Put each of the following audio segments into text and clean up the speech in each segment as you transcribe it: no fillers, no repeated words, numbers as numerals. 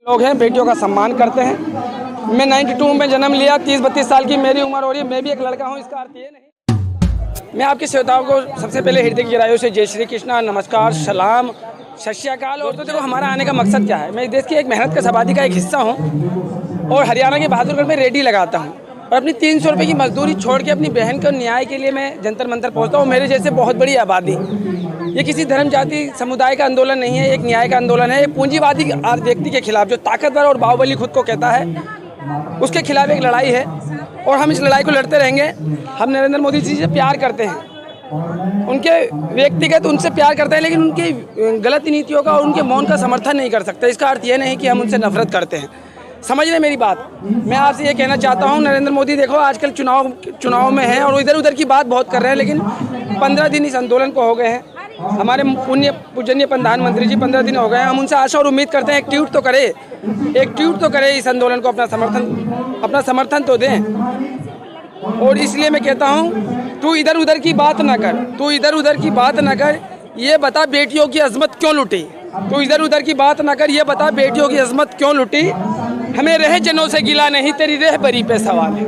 लोग हैं, बेटियों का सम्मान करते हैं। मैं 92 में जन्म लिया, 30-32 साल की मेरी उम्र हो रही है, मैं भी एक लड़का हूँ, इसका अर्थ ये नहीं। मैं आपके श्रोताओं को सबसे पहले हृदय की गहराइयों से जय श्री कृष्णा, नमस्कार, सलाम, सत श्री अकाल। और तो देखो हमारा आने का मकसद क्या है। मैं देश की एक मेहनत कश आबादी का एक हिस्सा हूँ और हरियाणा के बहादुरगढ़ में रेडी लगाता हूँ और अपनी 300 रुपये की मजदूरी छोड़ के अपनी बहन को न्याय के लिए मैं जंतर मंतर पहुँचता हूँ। मेरे जैसे बहुत बड़ी आबादी, ये किसी धर्म जाति समुदाय का आंदोलन नहीं है, एक न्याय का आंदोलन है। एक पूंजीवादी व्यक्ति के खिलाफ जो ताकतवर और बाहुबली खुद को कहता है, उसके खिलाफ एक लड़ाई है और हम इस लड़ाई को लड़ते रहेंगे। हम नरेंद्र मोदी जी से प्यार करते हैं, उनके व्यक्तिगत उनसे प्यार करते हैं, लेकिन उनकी गलत नीतियों का और उनके मौन का समर्थन नहीं कर सकते। इसका अर्थ ये नहीं कि हम उनसे नफरत करते हैं। समझ रहे मेरी बात। मैं आपसे ये कहना चाहता हूँ, नरेंद्र मोदी देखो आजकल चुनाव में हैं और इधर उधर की बात बहुत कर रहे हैं, लेकिन 15 दिन इस आंदोलन को हो गए हैं। हमारे पूजनीय प्रधानमंत्री जी 15 दिन हो गए हैं। हम उनसे आशा और उम्मीद करते हैं एक ट्वीट तो करे इस आंदोलन को अपना समर्थन तो दें। और इसलिए मैं कहता हूँ, तू इधर उधर की बात ना कर, ये बता बेटियों की अजमत क्यों लुटी। तू इधर उधर की बात ना कर, ये बता बेटियों की अजमत क्यों लुटी। हमें रह जनों से गिला नहीं, तेरी रहबरी पे सवाल है,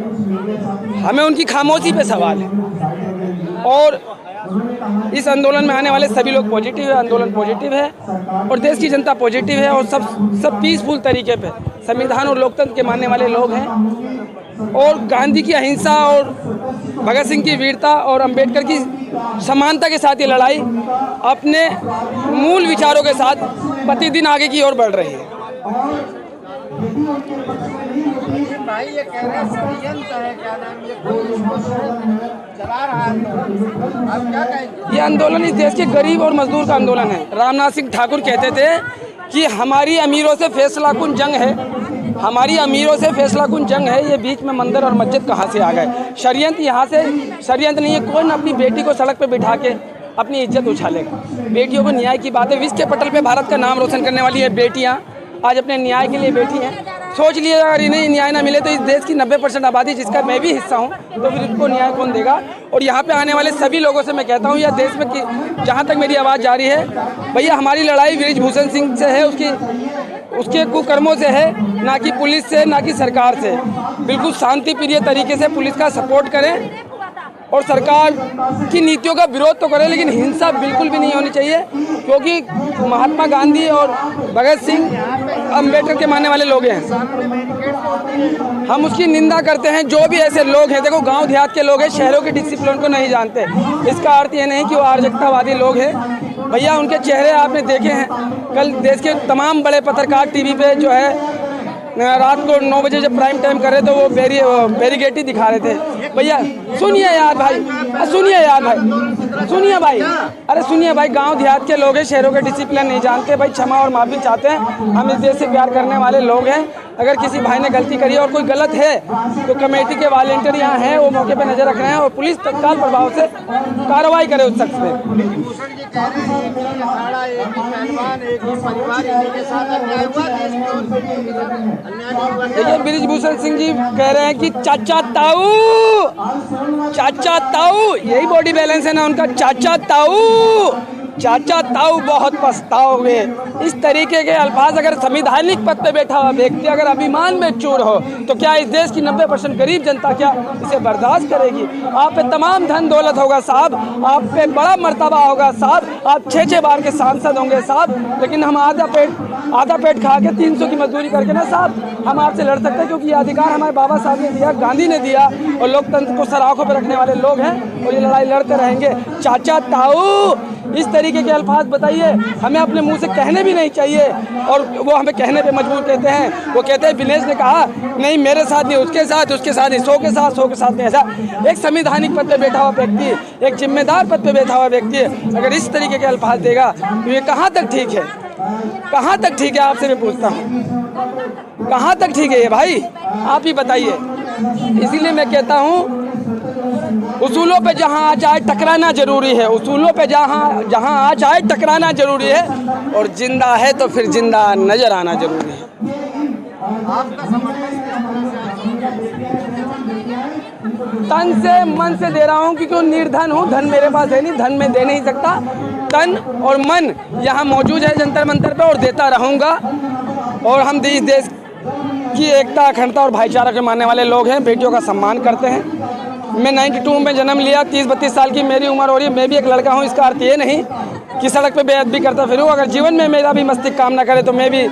हमें उनकी खामोशी पे सवाल है। और इस आंदोलन में आने वाले सभी लोग पॉजिटिव है, आंदोलन पॉजिटिव है और देश की जनता पॉजिटिव है और सब पीसफुल तरीके पे संविधान और लोकतंत्र के मानने वाले लोग हैं। और गांधी की अहिंसा और भगत सिंह की वीरता और अंबेडकर की समानता के साथ ये लड़ाई अपने मूल विचारों के साथ प्रतिदिन आगे की ओर बढ़ रही है। भाई ये कह रहे हैं षड्यंत्र है, क्या नाम ये चला रहा है, आप क्या कहेंगे? ये आंदोलन इस देश के गरीब और मजदूर का आंदोलन है। रामनाथ सिंह ठाकुर कहते थे कि हमारी अमीरों से फैसला कुन जंग है, हमारी अमीरों से फैसला कुन जंग है। ये बीच में मंदिर और मस्जिद कहाँ से आ गए। षड्यंत्र यहाँ से षड्यंत्र नहीं है। कोई न अपनी बेटी को सड़क पर बिठा के अपनी इज्जत उछालेगा। बेटियों को न्याय की बात है। विश्व के पटल पे भारत का नाम रोशन करने वाली है बेटियाँ आज अपने न्याय के लिए बैठी हैं। सोच लिए अगर इन्हें न्याय ना मिले तो इस देश की 90% आबादी, जिसका मैं भी हिस्सा हूं, तो फिर इनको न्याय कौन देगा। और यहाँ पे आने वाले सभी लोगों से मैं कहता हूँ, यह देश में जहाँ तक मेरी आवाज़ जारी है, भैया हमारी लड़ाई बृजभूषण सिंह से है, उसके कुकर्मों से है, ना कि पुलिस से, ना कि सरकार से। बिल्कुल शांति प्रिय तरीके से पुलिस का सपोर्ट करें और सरकार की नीतियों का विरोध तो करें, लेकिन हिंसा बिल्कुल भी नहीं होनी चाहिए, क्योंकि महात्मा गांधी और भगत सिंह अम्बेडकर के मानने वाले लोग हैं। हम उसकी निंदा करते हैं। जो भी ऐसे लोग हैं, देखो गांव देहात के लोग हैं, शहरों के डिसिप्लिन को नहीं जानते। इसका अर्थ ये नहीं कि वो अराजकतावादी लोग हैं। भैया उनके चेहरे आपने देखे हैं। कल देश के तमाम बड़े पत्रकार टीवी पे जो है रात को 9 बजे जब प्राइम टाइम कर रहे तो वो बैरिगेट ही दिखा रहे थे। भैया सुनिए यार भाई, सुनिए भाई, अरे सुनिए भाई। गांव देहात के लोग हैं, शहरों के डिसिप्लिन नहीं जानते। भाई क्षमा और माफ़ी चाहते हैं। हम इस देश से प्यार करने वाले लोग हैं। अगर किसी भाई ने गलती करी और कोई गलत है तो कमेटी के वॉलंटियर यहाँ हैं, वो मौके पर नजर रख रहे हैं और पुलिस तत्काल प्रभाव से कार्रवाई करे उस शख्स पे। देखिए बृजभूषण सिंह जी कह रहे हैं कि चाचा ताऊ, यही बॉडी बैलेंस है ना उनका। चाचा ताऊ बहुत पछताओगे। इस तरीके के अल्फाज अगर संवैधानिक पद पे बैठा हुआ व्यक्ति अगर अभिमान में चूर हो तो क्या इस देश की 90% गरीब जनता क्या इसे बर्दाश्त करेगी। आप पे तमाम धन दौलत होगा साहब, आप पे बड़ा मर्तबा होगा साहब, आप 6 बार के सांसद होंगे साहब, लेकिन हम आधा पेट खा के 300 की मजदूरी करके ना साहब हम आपसे लड़ सकते हैं, क्योंकि ये अधिकार हमारे बाबा साहब ने दिया, गांधी ने दिया और लोकतंत्र को सर आंखों पर रखने वाले लोग हैं और ये लड़ाई लड़ते रहेंगे। चाचा ताऊ इस तरीके के अल्फाज बताइए हमें अपने मुंह से कहने भी नहीं चाहिए और वो हमें कहने पे मजबूर कहते हैं। वो कहते हैं विनेश ने कहा नहीं मेरे साथ नहीं, उसके साथ नहीं, 100 के साथ नहीं। ऐसा एक संवैधानिक पद पे बैठा हुआ व्यक्ति, एक जिम्मेदार पद पे बैठा हुआ व्यक्ति अगर इस तरीके के अल्फाज देगा तो ये कहाँ तक ठीक है? कहाँ तक ठीक है? आपसे मैं पूछता हूँ, कहाँ तक ठीक है ये भाई? आप ही बताइए। इसीलिए मैं कहता हूँ उसूलों पे जहाँ आ जाए टकराना जरूरी है, उसूलों पे जहाँ आ जाए टकराना जरूरी है और जिंदा है तो फिर जिंदा नजर आना जरूरी है। तन से मन से दे रहा हूँ क्योंकि निर्धन हूँ, धन मेरे पास है नहीं, धन में दे नहीं सकता। तन और मन यहाँ मौजूद है जंतर मंतर पे और देता रहूँगा। और हम इस देश की एकता, अखंडता और भाईचारा के मानने वाले लोग हैं, बेटियों का सम्मान करते हैं। मैं 92 में जन्म लिया, 30-32 साल की मेरी उम्र हो रही है, मैं भी एक लड़का हूँ। इसका अर्थ ये नहीं कि सड़क पे बेअदबी करता फिरूँ। अगर जीवन में मेरा भी मस्तिष्क काम ना करे तो मैं भी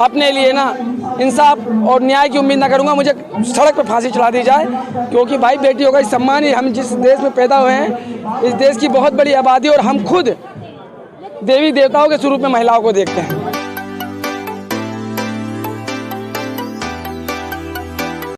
अपने लिए ना इंसाफ और न्याय की उम्मीद ना करूँगा, मुझे सड़क पे फांसी चढ़ा दी जाए। क्योंकि भाई बेटियों का सम्मान ही, हम जिस देश में पैदा हुए हैं, इस देश की बहुत बड़ी आबादी और हम खुद देवी देवताओं के स्वरूप में महिलाओं को देखते हैं।